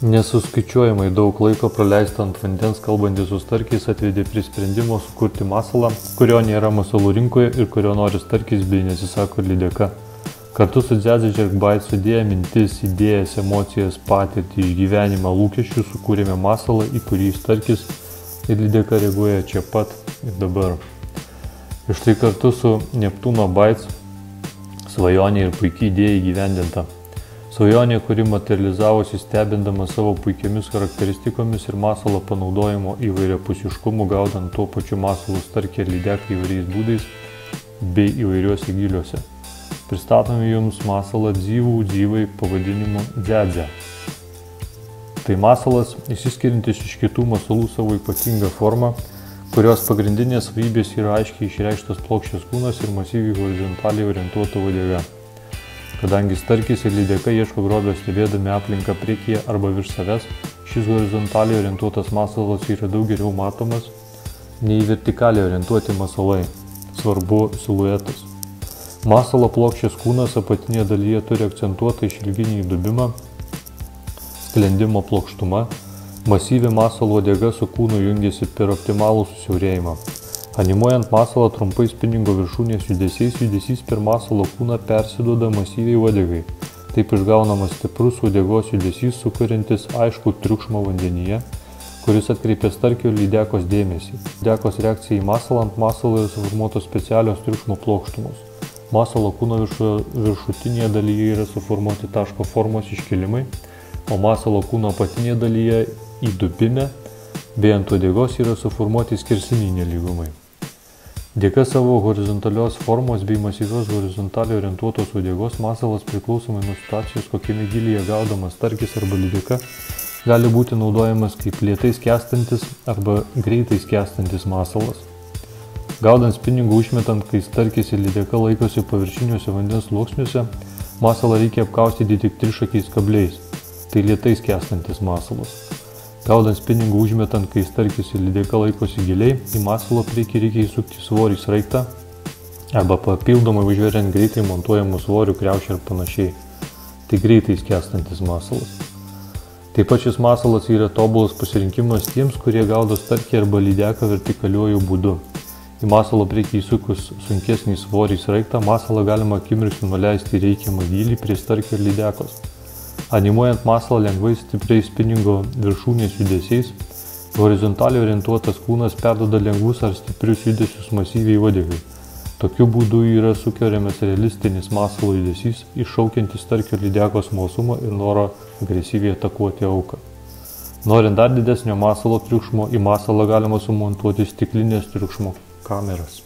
Nesuskaičiuojamai daug laiko praleista ant vandens kalbantis su starkiais atvedė prie sprendimo sukurti masalą, kurio nėra masalų rinkoje ir kurio nori starkis bei nesisako lydeka. Kartu su Jazzy Jerk Bites sudėję mintis, idėjas, emocijas, patirtį, išgyvenimą, lūkesčių sukūrėme masalą, į kurį starkis ir lydeka reaguoja čia pat ir dabar. Ir štai kartu su Neptūno Bites svajonė ir puikiai idėja įgyvendinta. Svajonė, kuri materializavosi stebindama savo puikiamis charakteristikomis ir masalo panaudojimo įvairiapusiškumu, gaudant tuo pačiu masalu starkį ir lydeką įvairiais būdais bei įvairiuose giliuose. Pristatome jums masalą Dzivai pavadinimu Dzedze. Tai masalas išsiskiriantis iš kitų masalų savo ypatingą formą, kurios pagrindinės savybės yra aiškiai išreikštas plokščias kūnas ir masyviai horizontaliai orientuota uodega. Kadangi starkis ir lydeka ieško grobio stebėdami aplinką priekyje arba virš savęs, šis horizontaliai orientuotas masalas yra daug geriau matomas nei vertikaliai orientuoti masalai. Svarbu siluetas. Masalo plokščias kūnas apatinėje dalyje turi akcentuotą išilginį įdubimą, sklendimo plokštumą. Masyvi masalo uodega su kūnu jungiasi per optimalų susiaurėjimą. Animuojant masalą trumpai spiningo viršūnės judesys per masalo kūną persiduoda masyviai uodegai. Taip išgaunamas stiprus uodegos judesys, sukuriantis aiškų triukšmą vandenyje, kuris atkreipia starkio ir lydekos dėmesį. Lydekos reakcija į masalą ant masalo yra suformuotos specialios triukšmo plokštumos. Masalo kūno viršutinėje dalyje yra suformuoti taško formos iškilimai, o masalo kūno apatinėje dalyje įdubime bei ant uodegos yra suformuoti skersiniai nelygumai. Dėka savo horizontalios formos bei masyvios horizontaliai orientuotos uodegos masalas priklausomai nuo situacijos, kokiame gilyje gaudamas starkis arba lydeka, gali būti naudojamas kaip lėtai skęstantis arba greitai skęstantis masalas. Gaudant spiningų užmetant, kai starkis ir lydeka laikosi paviršiniuose vandens sluoksniuose, masalą reikia apkaustyti tik trišakiais kabliais. Tai lėtai skęstantis masalas. Gaudant spiningų užmetant, kai starkis ir lydeka laikosi giliai, į masalo priekį reikia įsukti svorį sraigtą arba papildomai užveriant greitai montuojamų svorių kriaušę ir panašiai. Tai greitai skęstantis masalas. Taip pat šis masalas yra tobulas pasirinkimas tiems, kurie gaudo starkį arba lydeką vertikaliuoju būdu. Į masalo priekį įsukus sunkesnį svorį sraigtą, masalą galima akimirksniu nuleisti reikiamą gylį prie starkio ir lydekos. Animuojant masalą lengvai stipriai spiningo viršūnės judesiais, horizontaliai orientuotas kūnas perduoda lengvus ar stiprius judesius masyviai uodegai. Tokiu būdu yra sukuriamas realistinis masalo judesys, iššaukiantis starkio ir lydekos smalsumą ir norą agresyviai atakuoti auką. Norint dar didesnio masalo triukšmo, į masalą galima sumontuoti stiklinės triukšmo kameras.